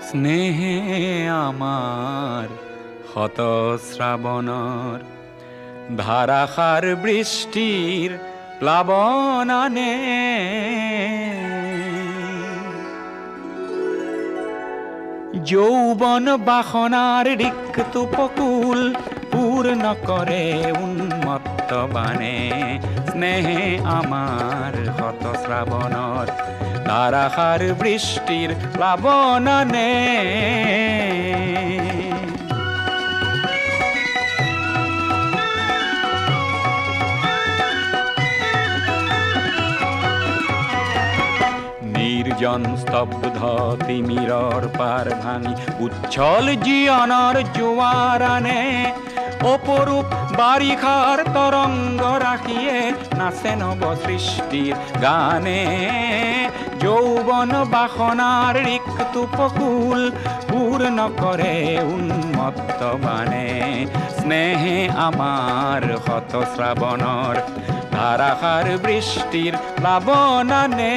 স্নেহে আমার হত শ্রাবণর ধারাসার বৃষ্টির প্লাবনানে যৌবন বাসনার রিক্ত উপকূল পূর্ণ করে উন্মত্ত বানে স্নেহে আমার হত শ্রাবণর ধারাসার বৃষ্টির প্লাবনানে নির্জন স্তব্ধ তিমিরর পার ভাঙি উচ্ছল জীবনের জোয়ারানে অপরূপ বারিখার তরঙ্গ রাখিয়ে নাচে নব সৃষ্টির গানে যৌবন বাসনার রিক্ত উপকূল পূর্ণ করে উন্মত্ত বানে স্নেহে আমার হত শ্রাবণর ধারাসার বৃষ্টির প্লাবনানে